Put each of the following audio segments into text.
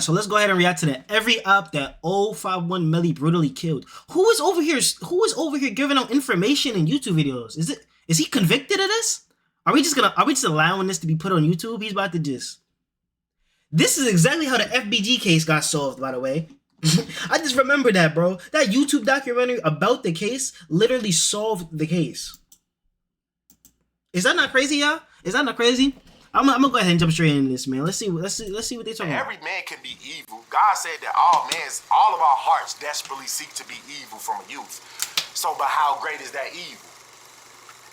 So let's go ahead and react to that. Every op that O51 Melly brutally killed. Who is over here? Who is over here giving out information in YouTube videos? Is he convicted of this? Are we just allowing this to be put on YouTube? He's about to just. This is exactly how the FBG case got solved, by the way. I just remember that, bro. That YouTube documentary about the case literally solved the case. Is that not crazy, y'all? Is that not crazy? I'm gonna go ahead and jump straight into this, man. Let's see what they talking about. Every man can be evil. God said that all of our hearts desperately seek to be evil from a youth. So, but how great is that evil?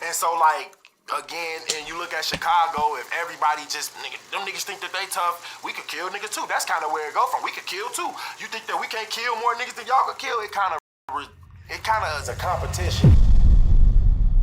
And so, like, again, and you look at Chicago, if everybody just, them niggas think that they tough, we could kill niggas too. That's kind of where it go from. We could kill too. You think that we can't kill more niggas than y'all could kill? It kind of is a competition.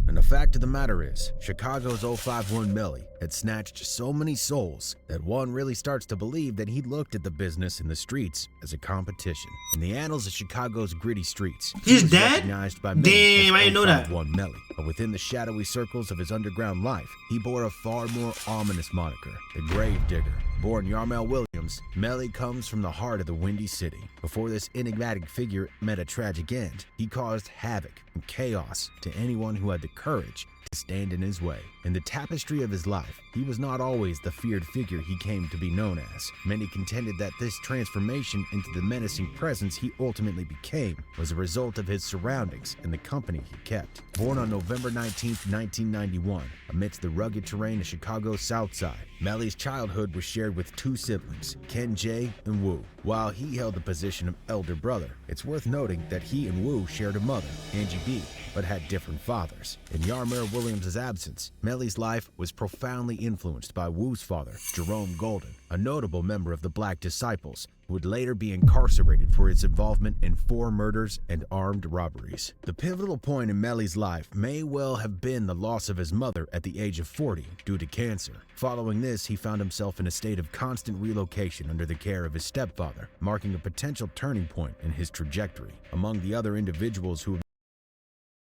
And the fact of the matter is, Chicago's O51 Melly had snatched so many souls that one really starts to believe that he looked at the business in the streets as a competition. In the annals of Chicago's gritty streets, he's dead? Recognized by many Damn, I didn't know that. O51 Melly. But within the shadowy circles of his underground life, he bore a far more ominous moniker, the Grave Digger. Born Yarmel Williams, Melly comes from the heart of the Windy City. Before this enigmatic figure met a tragic end, he caused havoc and chaos to anyone who had the courage to stand in his way. In the tapestry of his life, he was not always the feared figure he came to be known as. Many contended that this transformation into the menacing presence he ultimately became was a result of his surroundings and the company he kept. Born on November 19, 1991, amidst the rugged terrain of Chicago's South Side, Melly's childhood was shared with two siblings, Ken J. and Wu. While he held the position of elder brother, it's worth noting that he and Wu shared a mother, Angie B., but had different fathers. In Yarmel Williams' absence, Melly's life was profoundly influenced by Wu's father, Jerome Golden, a notable member of the Black Disciples, who would later be incarcerated for his involvement in 4 murders and armed robberies. The pivotal point in Melly's life may well have been the loss of his mother at the age of 40 due to cancer. Following this, he found himself in a state of constant relocation under the care of his stepfather, marking a potential turning point in his trajectory. Among the other individuals who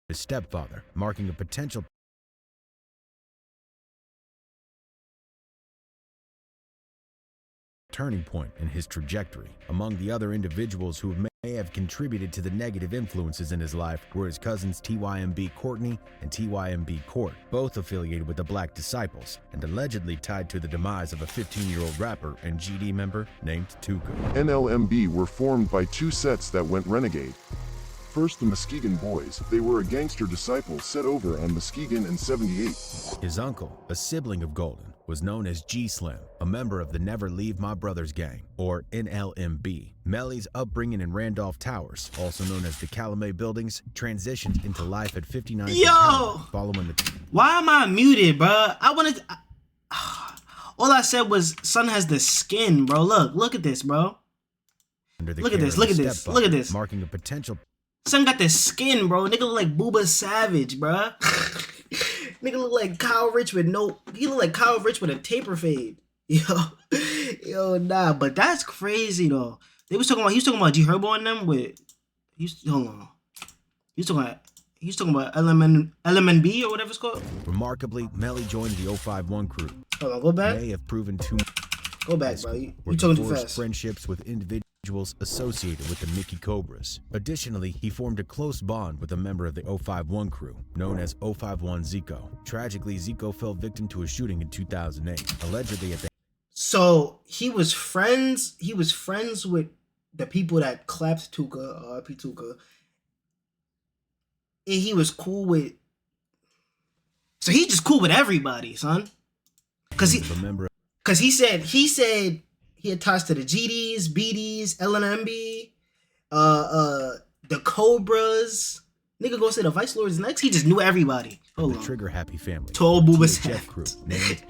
his stepfather, marking a potential turning point in his trajectory. Among the other individuals who may have contributed to the negative influences in his life were his cousins TYMB Courtney and TYMB Court, both affiliated with the Black Disciples and allegedly tied to the demise of a 15-year-old rapper and GD member named Tuka. NLMB were formed by 2 sets that went renegade. First, the Muskegon Boys. They were a gangster disciple set over on Muskegon in 78. His uncle, a sibling of Golden, was known as G-Slim, a member of the Never Leave My Brothers Gang, or NLMB. Melly's upbringing in Randolph Towers, also known as the Calumet Buildings, transitioned into life at 59. Yo! Following the... Why am I muted, bro? All I said was, son has the skin, bro. Look at this, bro. Look at this. Marking a potential... Son got the skin, bro. Nigga look like Booba Savage, bro. Nigga look like Kyle Rich with he look like Kyle Rich with a taper fade. Yo, nah, but that's crazy though. He was talking about G Herbo and them with, hold on. He was talking about LMNB or whatever it's called. Remarkably, Melly joined the O51 crew. Hold on, go back. May have proven too Go back, bro. You talking too fast. Friendships with individuals associated with the Mickey Cobras. Additionally, he formed a close bond with a member of the O51 crew, known as O51 Zico. Tragically, Zico fell victim to a shooting in 2008, allegedly at the... So he was friends with the people that clapped Tuka, RP Tuka. And he was cool with... So he just cool with everybody, son. Cause he said he had ties to the GDs, BDs, LNMB, the Cobras. Nigga go say the Vice Lords next. He just knew everybody. Hold on. The Trigger Happy family. Tall Booba Jeff crew named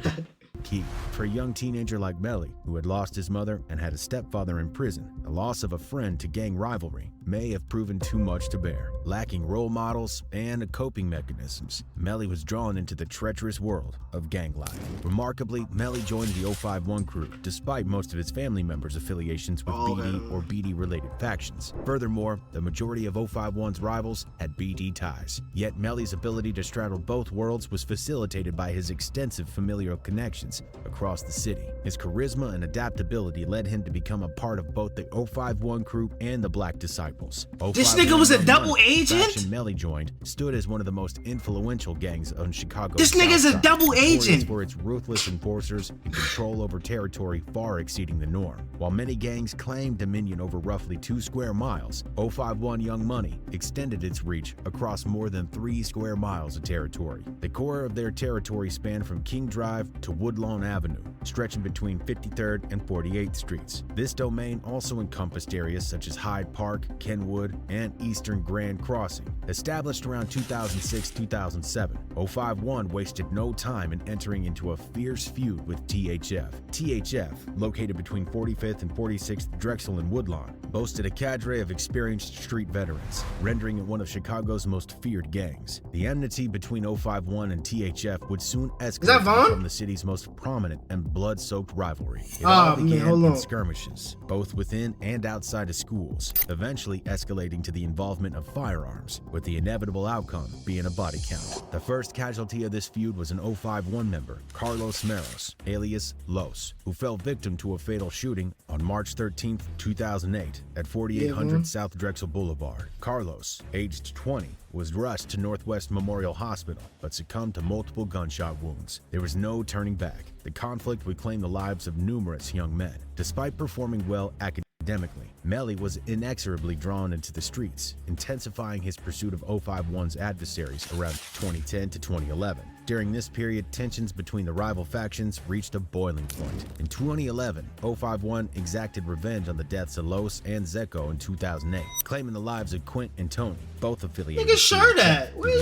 Key. For a young teenager like Melly, who had lost his mother and had a stepfather in prison, the loss of a friend to gang rivalry may have proven too much to bear. Lacking role models and coping mechanisms, Melly was drawn into the treacherous world of gang life. Remarkably, Melly joined the O51 crew, despite most of his family members' affiliations with BD or BD-related factions. Furthermore, the majority of O51's rivals had BD ties. Yet Melly's ability to straddle both worlds was facilitated by his extensive familial connections raids across the city. His charisma and adaptability led him to become a part of both the O51 crew and the Black Disciples. This nigga was a Young double Money, the agent? faction Melly joined, stood as one of the most influential gangs on Chicago's This nigga's a South Side, double notorious agent. for its ruthless enforcers and control over territory far exceeding the norm. While many gangs claimed dominion over roughly 2 square miles, O51 Young Money extended its reach across more than 3 square miles of territory. The core of their territory spanned from King Drive to Woodlawn Avenue, stretching between 53rd and 48th Streets. This domain also encompassed areas such as Hyde Park, Kenwood, and Eastern Grand Crossing. Established around 2006-2007, O51 wasted no time in entering into a fierce feud with THF. THF, located between 45th and 46th Drexel and Woodlawn, boasted a cadre of experienced street veterans, rendering it one of Chicago's most feared gangs. The enmity between O51 and THF would soon escalate to become the city's most prominent and blood-soaked rivalry. It all began in skirmishes, both within and outside of schools, eventually escalating to the involvement of firearms, with the inevitable outcome being a body count. The first casualty of this feud was an O51 member, Carlos Meros, alias Los, who fell victim to a fatal shooting on March 13, 2008, at 4800 South Drexel Boulevard. Carlos, aged 20, was rushed to Northwest Memorial Hospital, but succumbed to multiple gunshot wounds. There was no turning back. The conflict would claim the lives of numerous young men. Despite performing well academically, Melly was inexorably drawn into the streets, intensifying his pursuit of O51's adversaries around 2010 to 2011. During this period, tensions between the rival factions reached a boiling point. In 2011, O51 exacted revenge on the deaths of Los and Zecco in 2008, claiming the lives of Quint and Tony, both affiliated with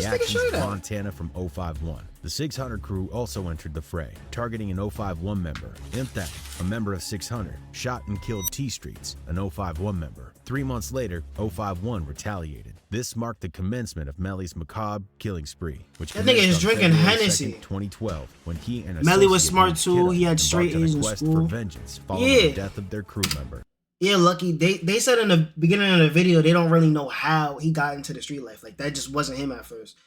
the actions of Montana from O51. The 600 crew also entered the fray, targeting an O51 member. Imthak, a member of 600, shot and killed T-Streets, an O51 member. 3 months later, O51 retaliated. This marked the commencement of Melly's macabre killing spree, which that nigga is drinking Hennessy. 2012, when he and Melly was smart too. He had straight A's in school. For vengeance following the death of their crew member. Yeah, Lucky. They said in the beginning of the video they don't really know how he got into the street life. Like that just wasn't him at first.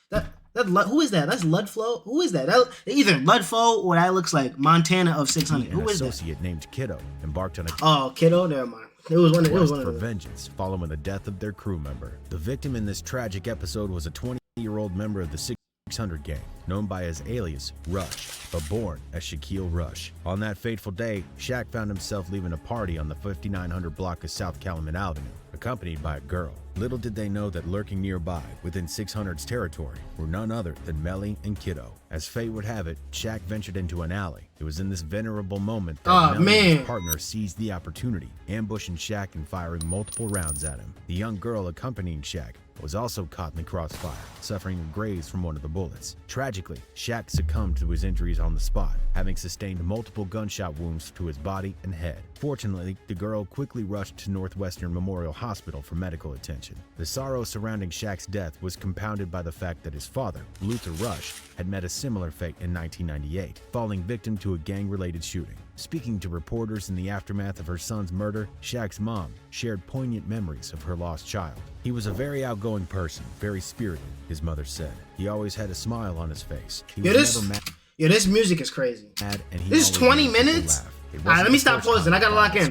Who is that? That's Ludflow. Who is that? Either Ludflow or that looks like Montana of 600. Who is that? An associate named Kiddo embarked on a Kiddo. Never mind. It was one for vengeance following the death of their crew member. The victim in this tragic episode was a 20-year-old member of the 600 gang, known by his alias Rush, but born as Shaquille Rush. On that fateful day, Shaq found himself leaving a party on the 5900 block of South Calumet Avenue, accompanied by a girl. Little did they know that lurking nearby, within 600's territory, were none other than Melly and Kiddo. As fate would have it, Shaq ventured into an alley. It was in this venerable moment that Melly and his partner seized the opportunity, ambushing Shaq and firing multiple rounds at him. The young girl accompanying Shaq was also caught in the crossfire, suffering a graze from one of the bullets. Tragically, Shaq succumbed to his injuries on the spot, having sustained multiple gunshot wounds to his body and head. Fortunately, the girl quickly rushed to Northwestern Memorial Hospital for medical attention. The sorrow surrounding Shaq's death was compounded by the fact that his father, Luther Rush, had met a similar fate in 1998, falling victim to a gang-related shooting. Speaking to reporters in the aftermath of her son's murder, Shaq's mom shared poignant memories of her lost child. He was a very outgoing person, very spirited, his mother said. He always had a smile on his face. He was never mad. Yo, this music is crazy. And this is 20 minutes? Alright, let me stop pausing. I gotta lock in.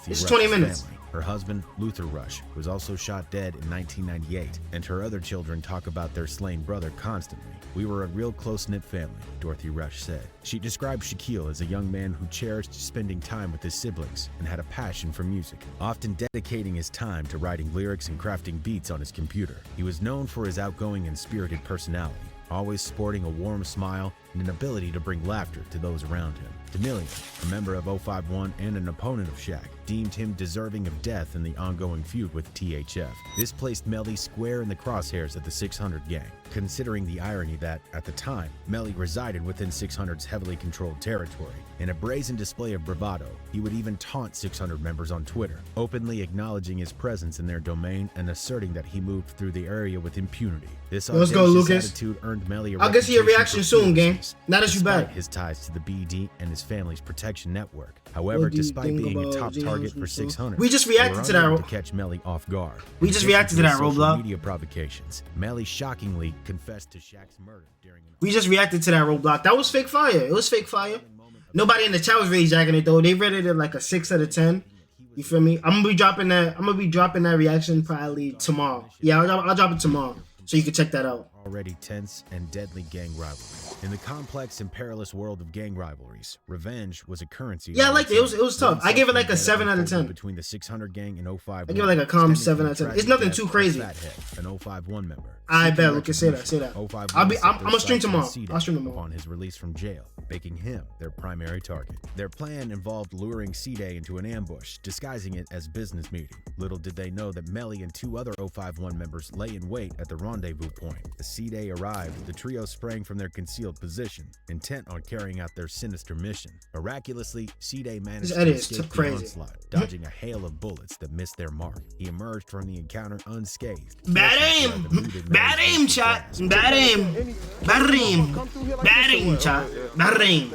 This is 20 minutes. Family. Her husband, Luther Rush, was also shot dead in 1998, and her other children talk about their slain brother constantly. We were a real close-knit family, Dorothy Rush said. She described Shaquille as a young man who cherished spending time with his siblings and had a passion for music, often dedicating his time to writing lyrics and crafting beats on his computer. He was known for his outgoing and spirited personality, always sporting a warm smile and an ability to bring laughter to those around him. Demillion, a member of O51 and an opponent of Shaq, deemed him deserving of death in the ongoing feud with THF. This placed Melly square in the crosshairs of the 600 gang, considering the irony that, at the time, Melly resided within 600's heavily controlled territory. In a brazen display of bravado, he would even taunt 600 members on Twitter, openly acknowledging his presence in their domain and asserting that he moved through the area with impunity. This audacious attitude earned Melly a I'll get to your reaction soon, gang. Now that you back. His ties to the BD and his family's protection network. However, despite being a top target for 600, we just reacted to that to catch Melly off guard. We just reacted to that roadblock. Media provocations. Melly shockingly confessed to Shaq's murder during. We just reacted to that roadblock. That was fake fire. It was fake fire. Nobody in the chat was really jacking it though. They rated it like a 6 out of 10. You feel me? I'm gonna be dropping that reaction probably tomorrow. Yeah, I'll drop it tomorrow, so you can check that out. Already tense and deadly gang rivalry. In the complex and perilous world of gang rivalries, revenge was a currency. Yeah, I liked it. It was tough. I gave it like a 7 out of 10. Between the 600 gang and O51. I give it like a calm 7 out of 10. It's nothing too crazy. Fathead, an O51 member. I bet. Lucas, say that. I'm gonna stream tomorrow. I'll stream tomorrow. Upon his release from jail, making him their primary target. Their plan involved luring C-Day into an ambush, disguising it as business meeting. Little did they know that Melly and 2 other O51 members lay in wait at the rendezvous point. As C-Day arrived, the trio sprang from their concealed position, intent on carrying out their sinister mission. Miraculously, C-Day managed to escape the onslaught, dodging a hail of bullets that missed their mark. He emerged from the encounter unscathed. Bad aim! Bad aim, chat! Bad aim! Bad aim! Bad aim, chat! Bad aim!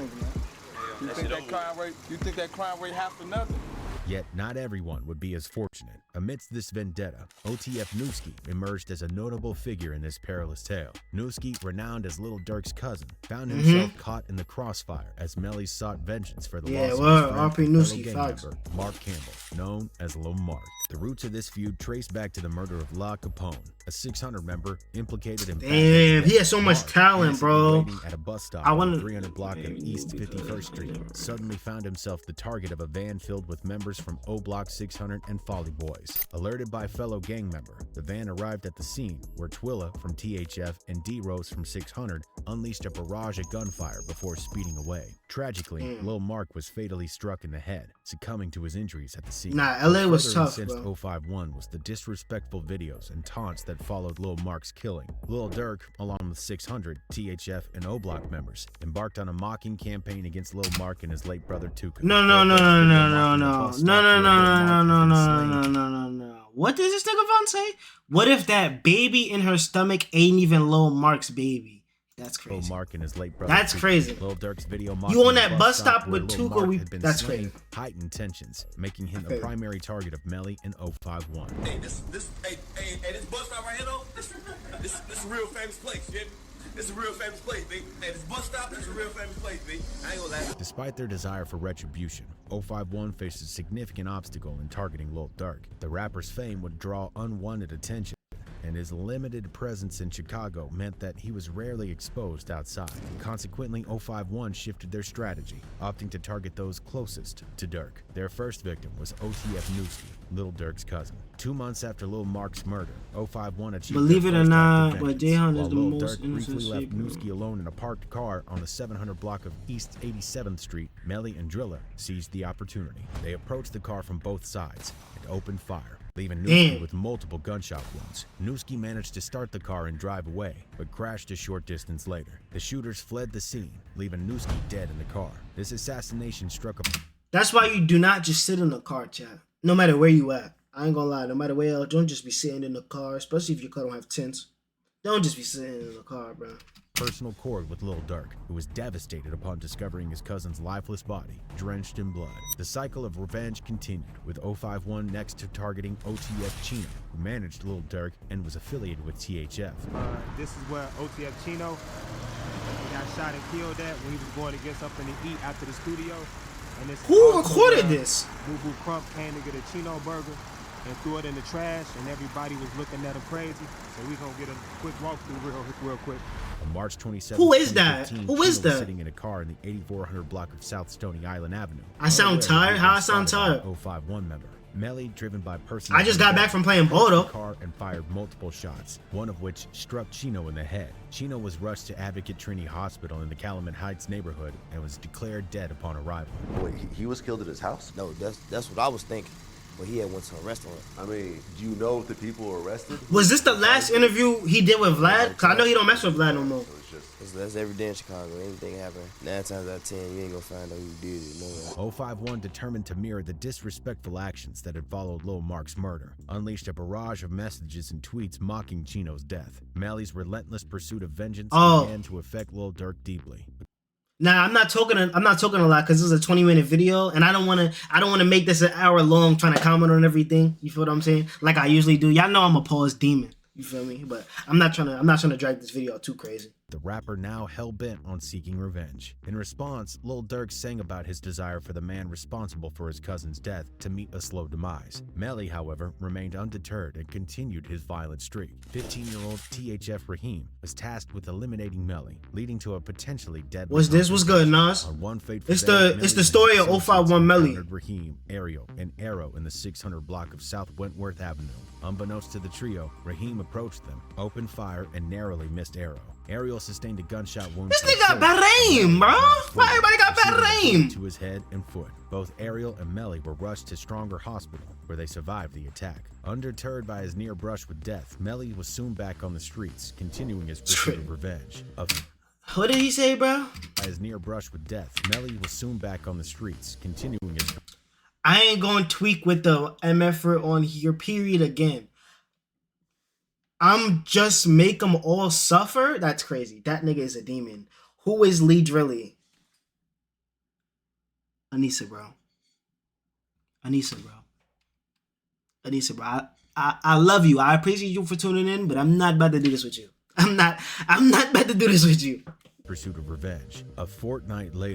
You think that crime rate half for nothing? Yet not everyone would be as fortunate. Amidst this vendetta, OTF Newski emerged as a notable figure in this perilous tale. Newski, renowned as Lil Durk's cousin, found himself caught in the crossfire as Melly sought vengeance for the loss of his fellow gang member, Mark Campbell, known as Lil Mark. The roots of this feud trace back to the murder of La Capone, a 600 member implicated in. Damn, he has so much talent, bro. At a bus stop on the 300 block of East 51st Street, suddenly found himself the target of a van filled with members from O Block 600 and Folly Boys. Alerted by fellow gang member, the van arrived at the scene where Twilla from THF and D-Rose from 600 unleashed a barrage of gunfire before speeding away. Tragically, Lil Mark was fatally struck in the head, succumbing to his injuries at the scene. Nah, LA was tough, bro. O51 was the disrespectful videos and taunts that followed Lil Mark's killing. Lil Durk, along with 600, THF, and O Block members, embarked on a mocking campaign against Lil Mark and his late brother Tuka. No. What does this nigga Von say? What if that baby in her stomach ain't even Lil Mark's baby? That's crazy. Lil Mark and his late brother. That's crazy. Lil Durk's video. You on that bus stop with Tuka? That's crazy. Heightened tensions, making him the primary target of Melly and O51. Hey, this bus stop right here though. This a real famous place, yeah. It's a real famous place, B. Hey, this bus stop is a real famous place, B. I ain't gonna lie. Despite their desire for retribution, O51 faced a significant obstacle in targeting Lil Durk. The rapper's fame would draw unwanted attention, and his limited presence in Chicago meant that he was rarely exposed outside. Consequently, O51 shifted their strategy, opting to target those closest to Durk. Their first victim was OTF Newski, Lil Durk's cousin. 2 months after Lil Mark's murder, O51 achieved. Believe it or not, but Jayhan is the Lil most Durk briefly innocent left shit, Newski alone in a parked car on the 700 block of East 87th Street. Melly and Driller seized the opportunity. They approached the car from both sides and opened fire, leaving Newski with multiple gunshot wounds. Newski managed to start the car and drive away, but crashed a short distance later. The shooters fled the scene, leaving Newski dead in the car. This assassination struck a... That's why you do not just sit in the car, chat. No matter where you at. I ain't gonna lie, no matter where else, don't just be sitting in the car, especially if your car don't have tents. Don't just be sitting in the car, bro. Personal chord with Lil Durk, who was devastated upon discovering his cousin's lifeless body, drenched in blood. The cycle of revenge continued, with O51 next to targeting OTF Chino, who managed Lil Durk and was affiliated with THF. This is where OTF Chino got shot and killed at when he was going to get something to eat after the studio. And this who recorded this? Boo Boo Crump came to get a Chino burger and threw it in the trash, and everybody was looking at him crazy. So we gonna get a quick walkthrough real quick. On March 27th, who is that? Who is that? Sitting in a car in the 8400 block of South Stony Island Avenue. I sound tired. How I sound tired? O51 member. Melly, driven by personal. I just got back from playing Bodo. Car and fired multiple shots, one of which struck Chino in the head. Chino was rushed to Advocate Trinity Hospital in the Calumet Heights neighborhood and was declared dead upon arrival. Wait, he was killed at his house? No, that's what I was thinking. But he had went to a restaurant. I mean, do you know if the people were arrested? Was this the last interview he did with Vlad? Cause I know he don't mess with Vlad no more. That's every day in Chicago. Anything happen, 9 times out of 10, you ain't gonna find out who did it. No. O51, determined to mirror the disrespectful actions that had followed Lil Mark's murder, unleashed a barrage of messages and tweets mocking Chino's death. Melly's relentless pursuit of vengeance began to affect Lil Durk deeply. Nah, I'm not talking a lot because this is a 20-minute video, and I don't want to make this an hour long trying to comment on everything. You feel what I'm saying? Like I usually do. Y'all know I'm a pause demon. You feel me? But I'm not trying to drag this video out too crazy. the rapper now hell-bent on seeking revenge. In response, Lil Durk sang about his desire for the man responsible for his cousin's death to meet a slow demise. Melly, however, remained undeterred and continued his violent streak. 15-year-old THF Raheem was tasked with eliminating Melly, leading to a potentially deadly What's this? What's good, Nas? On one fateful It's day, the story of O51 Melly. encountered Raheem, Ariel, and Arrow in the 600 block of South Wentworth Avenue. Unbeknownst to the trio, Raheem approached them, opened fire, and narrowly missed Arrow. Ariel sustained a gunshot wound. This nigga got bad aim, bro. Why everybody got bad aim? To his head and foot. Both Ariel and Melly were rushed to Stronger Hospital, where they survived the attack. Undeterred by his near brush with death, Melly was soon back on the streets, continuing his pursuit of revenge. What did he say, bro? By his near brush with death, Melly was soon back on the streets, continuing his... I ain't gonna tweak with the MF on here, period, again. I'm just make them all suffer? That's crazy. That nigga is a demon. Who is Lee Drilly? Anissa, bro. Anissa, bro. Anissa, bro. I love you. I appreciate you for tuning in, but I'm not about to do this with you. I'm not about to do this with you. Pursuit of revenge. A fortnight later,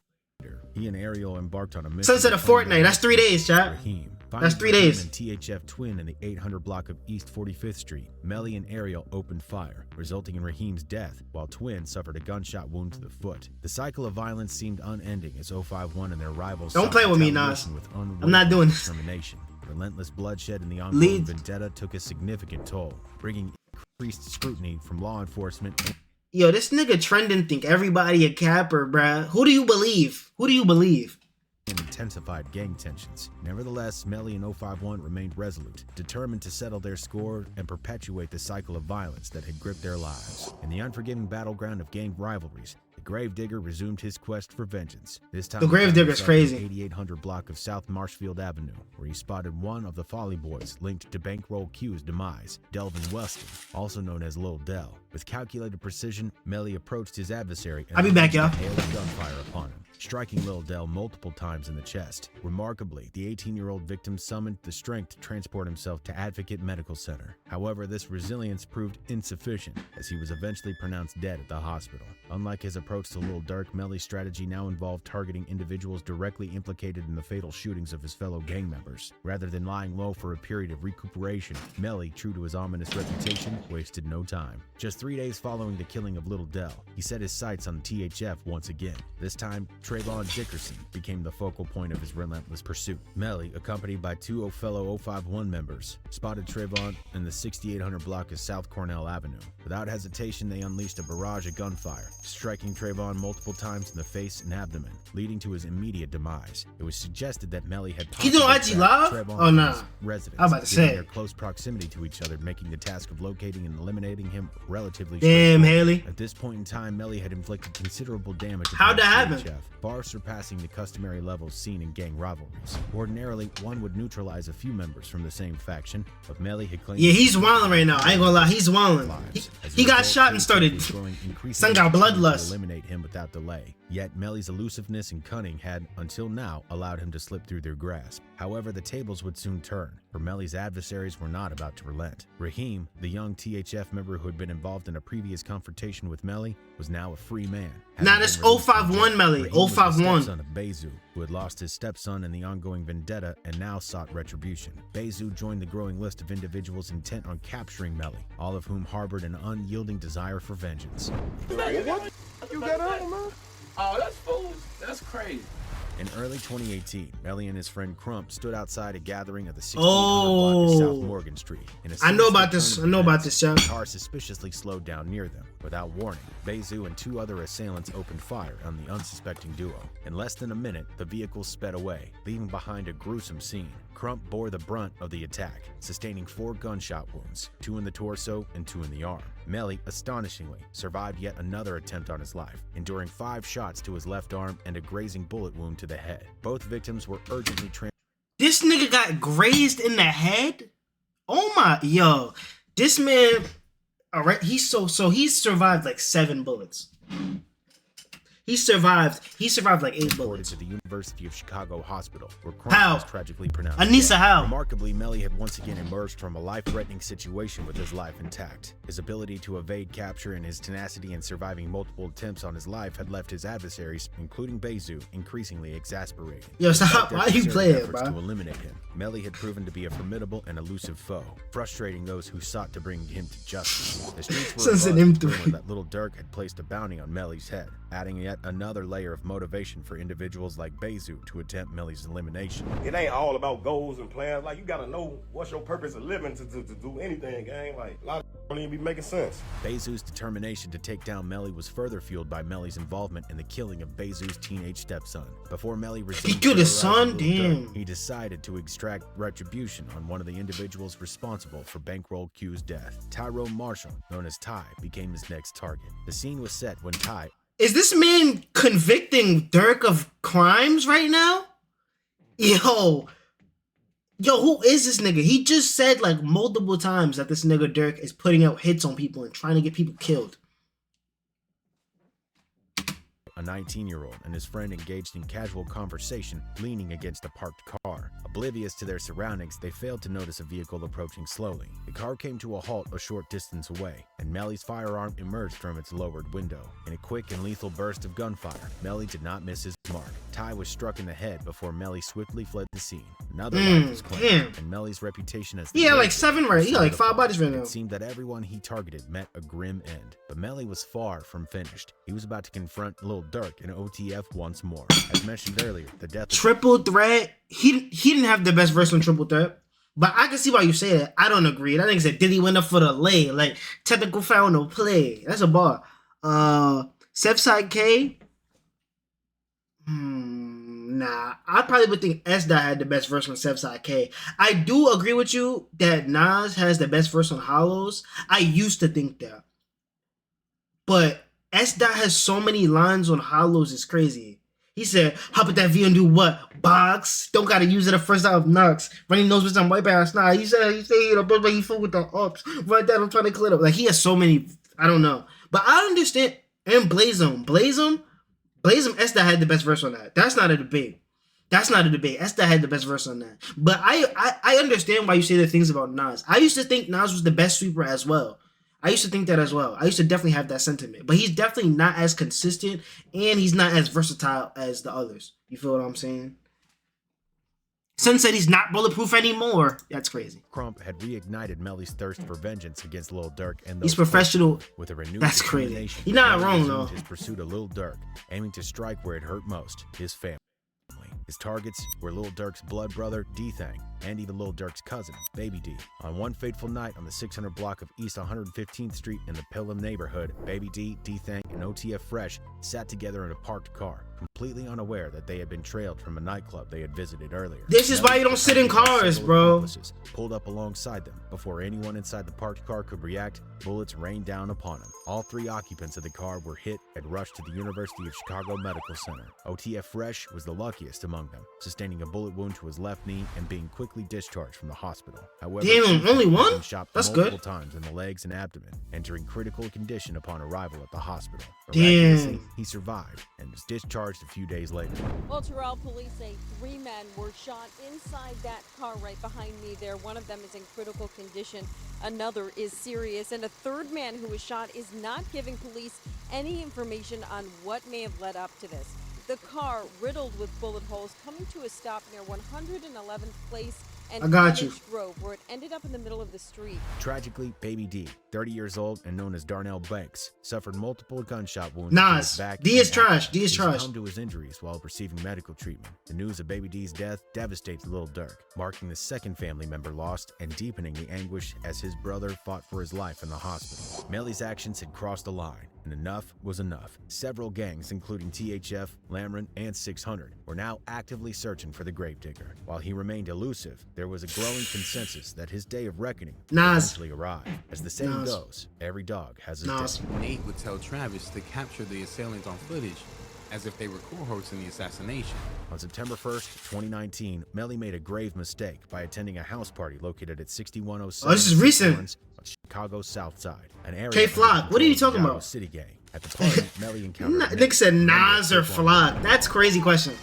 he and Ariel embarked on a mission. Sunset of fortnight. That's 3 days, chat. Raheem. That's 3 days. And THF twin in the 800 block of East 45th Street, Melly and Ariel opened fire, resulting in Raheem's death, while Twin suffered a gunshot wound to the foot. The cycle of violence seemed unending as O51 and their rivals. Don't play with me, Nas. I'm not doing this. Determination. Relentless bloodshed in the ongoing vendetta took a significant toll, bringing increased scrutiny from law enforcement. Yo, this nigga trending think everybody a capper, bruh. Who do you believe? Who do you believe? And intensified gang tensions. Nevertheless, Melly and O51 remained resolute, determined to settle their score and perpetuate the cycle of violence that had gripped their lives. In the unforgiving battleground of gang rivalries, the Gravedigger resumed his quest for vengeance. This time, the Gravedigger's crazy. 8800 block of South Marshfield Avenue, where he spotted one of the Folly Boys linked to Bankroll Q's demise, Delvin Weston, also known as Lil Del. With calculated precision, Melly approached his adversary and I'll be back, y'all. hailed gunfire upon him, striking Lil Del multiple times in the chest. Remarkably, the 18-year-old victim summoned the strength to transport himself to Advocate Medical Center. However, this resilience proved insufficient, as he was eventually pronounced dead at the hospital. Unlike his approach to Lil Durk, Melly's strategy now involved targeting individuals directly implicated in the fatal shootings of his fellow gang members. Rather than lying low for a period of recuperation, Melly, true to his ominous reputation, wasted no time. Just 3 days following the killing of Lil Del, he set his sights on THF once again. This time, Trayvon Dickerson became the focal point of his relentless pursuit. Melly, accompanied by two fellow O51 members, spotted Trayvon in the 6800 block of South Cornell Avenue. Without hesitation, they unleashed a barrage of gunfire, striking Trayvon multiple times in the face and abdomen, leading to his immediate demise. It was suggested that Melly had He doing IG Live? Oh, nah. Residents, I'm about to say. their close proximity to each other, making the task of locating and eliminating him relatively Damn, Haley. At this point in time, Melly had inflicted considerable damage. How'd that happen? THF, far surpassing the customary levels seen in gang rivalries. Ordinarily, one would neutralize a few members from the same faction, but Melly had claimed... Yeah, he's wilding right now. I ain't gonna lie, he's wilding. He got shot and started... Son got bloodlust. Eliminate him without delay. Yet Melly's elusiveness and cunning had, until now, allowed him to slip through their grasp. However, the tables would soon turn, for Melly's adversaries were not about to relent. Raheem, the young THF member who had been involved in a previous confrontation with Melly, was now a free man. Nah, that's O51 Melly. O51. Son of Bezu, who had lost his stepson in the ongoing vendetta and now sought retribution. Bezu joined the growing list of individuals intent on capturing Melly, all of whom harbored an unyielding desire for vengeance. What? You got on, man? Oh, that's foolish. That's crazy. In early 2018, Melly and his friend Crump stood outside a gathering at the 1600 block of South Morgan Street. I know about this. I know about this, Chef. A car suspiciously slowed down near them. Without warning, Bezu and two other assailants opened fire on the unsuspecting duo. In less than a minute, the vehicle sped away, leaving behind a gruesome scene. Crump bore the brunt of the attack, sustaining 4 gunshot wounds, 2 in the torso and 2 in the arm. Melly, astonishingly, survived yet another attempt on his life, enduring 5 shots to his left arm and a grazing bullet wound to the head. Both victims were urgently This nigga got grazed in the head? Oh my, yo. This man, all right, he's survived like 7 bullets. He survived. He survived like 8 Reported bullets. to the University of Chicago Hospital, where Crump How? was tragically pronounced Anissa, dead. how? Remarkably, Melly had once again emerged from a life-threatening situation with his life intact. His ability to evade capture and his tenacity in surviving multiple attempts on his life had left his adversaries, including Bezu, increasingly exasperated. Yo, Despite stop. their Why you concerted playing, efforts bro? to eliminate him, Melly had proven to be a formidable and elusive foe, frustrating those who sought to bring him to justice. The streets were Since abuzz an with M3. rumor that Lil Durk had placed a bounty on Melly's head, adding yet another layer of motivation for individuals like Bezu to attempt Melly's elimination. It ain't all about goals and plans. Like, you gotta know what's your purpose of living to do anything, gang. Like, a lot of don't even be making sense. Bezu's determination to take down Melly was further fueled by Melly's involvement in the killing of Bezu's teenage stepson. Before Melly resumed killed his terrorizing son? Lil Durk, Damn. he decided to extract retribution on one of the individuals responsible for Bankroll Q's death. Tyrone Marshall, known as Ty, became his next target. The scene was set when Ty... Is this man convicting Dirk of crimes right now? Yo, who is this nigga? He just said like multiple times that this nigga Dirk is putting out hits on people and trying to get people killed. A 19-year-old and his friend engaged in casual conversation, leaning against a parked car. Oblivious to their surroundings, they failed to notice a vehicle approaching slowly. The car came to a halt a short distance away, and Melly's firearm emerged from its lowered window. In a quick and lethal burst of gunfire, Melly did not miss his mark. Ty was struck in the head before Melly swiftly fled the scene. Another life was claimed, damn. and Melly's reputation as He had like killer 7 right. He got like 5 bodies right now. It seemed that everyone he targeted met a grim end, but Melly was far from finished. He was about to confront Lil Durk in OTF once more. As mentioned earlier, the death of Triple Threat. He didn't have the best verse on Triple Threat. But I can see why you say that. I don't agree. That nigga said, did he win up for the lay? Like, technical foul, no play. That's a bar. Southside K. Nah. I probably would think S. Dot had the best verse on Southside K. I do agree with you that Nas has the best verse on Hollows. I used to think that. But S. Dot has so many lines on Hollows, it's crazy. He said, hop at that V and do what? Box? Don't gotta use it the first time of Knox. Running nose with some white ass. Nah, he said he full with the ups. Right there, I'm trying to clear up. Like, he has so many, I don't know. But I understand. And Blazem, Esther had the best verse on that. That's not a debate. Esther had the best verse on that. But I understand why you say the things about Nas. I used to think Nas was the best sweeper as well. I used to think that as well. I used to definitely have that sentiment. But he's definitely not as consistent and he's not as versatile as the others. You feel what I'm saying? Sun said he's not bulletproof anymore. That's crazy. Crump had reignited Melly's thirst for vengeance against Lil Durk and He's those professional. close to him. With a renewed That's crazy. determination, You're not Melly wrong, resumed though. his pursuit of Lil Durk, aiming to strike where it hurt most, his family. His targets were Lil Durk's blood brother, D-Thang, and even Lil Durk's cousin, Baby D. On one fateful night on the 600 block of East 115th Street in the Pelham neighborhood, Baby D, D-Thang, and OTF Fresh sat together in a parked car, completely unaware that they had been trailed from a nightclub they had visited earlier. This is why you don't sit in cars, bro. Pulled up alongside them. Before anyone inside the parked car could react, bullets rained down upon them. All 3 occupants of the car were hit and rushed to the University of Chicago Medical Center. OTF Fresh was the luckiest among them, sustaining a bullet wound to his left knee and being quickly discharged from the hospital. However, Damn, only had one? been shot That's multiple good. times in the legs and abdomen, entering critical condition upon arrival at the hospital. Damn. Miraculously, he survived and was discharged a few days later. Well, Terrell, police say 3 men were shot inside that car right behind me there. One of them is in critical condition. Another is serious. And a third man who was shot is not giving police any information on what may have led up to this. The car riddled with bullet holes coming to a stop near 111th Place and I got you. Greenwich Grove, where it ended up in the middle of the street. Tragically, Baby D, 30 years old and known as Darnell Banks, suffered multiple gunshot wounds to his Nas, back. D and is trash. abdomen. D is He trash. succumbed to his injuries while receiving medical treatment. The news of Baby D's death devastates Lil Durk, marking the second family member lost and deepening the anguish as his brother fought for his life in the hospital. Melly's actions had crossed a line, and enough was enough. Several gangs, including THF, Lamron, and 600, were now actively searching for the gravedigger. While he remained elusive, there was a growing consensus that his day of reckoning would Nas. eventually arrive. As the saying Nas. goes, every dog has his Nas. day. Nate would tell Travis to capture the assailants on footage as if they were cohorts in the assassination. On September 1st, 2019, Melly made a grave mistake by attending a house party located at 6107 Oh, this is recent. on Chicago's South Side, an area K-Flock, what are you talking Chicago about? City gang. At the party, Melly encountered Nick said a member of Nas or Taekwon Flock. That's crazy question.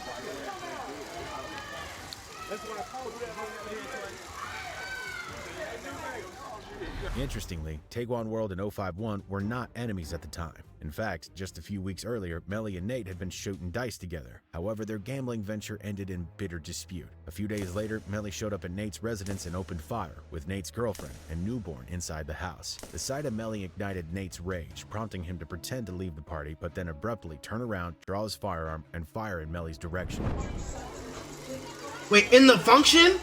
Interestingly, Taekwon World and O51 were not enemies at the time. In fact, just a few weeks earlier, Melly and Nate had been shooting dice together. However, their gambling venture ended in bitter dispute. A few days later, Melly showed up at Nate's residence and opened fire, with Nate's girlfriend and newborn inside the house. The sight of Melly ignited Nate's rage, prompting him to pretend to leave the party, but then abruptly turn around, draw his firearm, and fire in Melly's direction. Wait, in the function?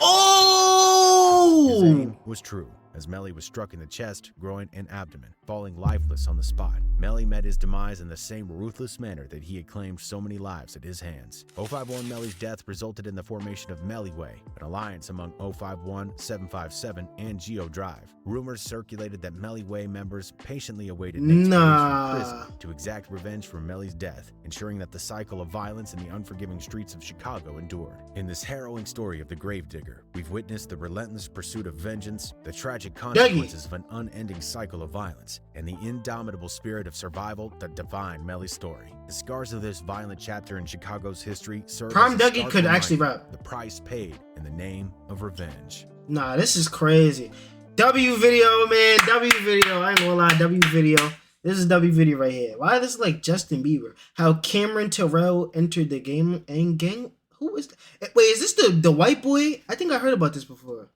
His Oh! aim was true, as Melly was struck in the chest, groin, and abdomen, falling lifeless on the spot. Melly met his demise in the same ruthless manner that he had claimed so many lives at his hands. O51 Melly's death resulted in the formation of Melly Way, an alliance among O51, 757, and Geo Drive. Rumors circulated that Melly Way members patiently awaited Nate's release from prison to exact revenge for Melly's death, ensuring that the cycle of violence in the unforgiving streets of Chicago endured. In this harrowing story of the Gravedigger, we've witnessed the relentless pursuit of vengeance, the tragic consequences of an unending cycle of violence, and the indomitable spirit of survival that define Melly's story. The scars of this violent chapter in Chicago's history serve Prime as a Dougie stark could actually reminder rap. the price paid in the name of revenge. Nah, this is crazy. W video, man. W video. I ain't gonna lie. W video. This is W video right here. Why this is like Justin Bieber? How Cameron Terrell entered the game and gang. Who is that? Wait, is this the white boy? I think I heard about this before.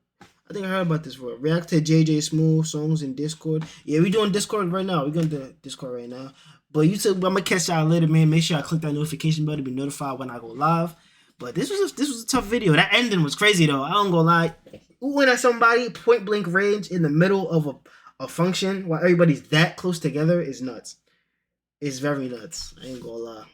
React to JJ Smooth songs in Discord. Yeah, we doing Discord right now. We're gonna do Discord right now. But you said I'm gonna catch y'all later, man. Make sure I click that notification bell to be notified when I go live. But this was a tough video. That ending was crazy though. I don't gonna lie. Who went at somebody point blank range in the middle of a function while everybody's that close together is nuts. It's very nuts. I ain't gonna lie.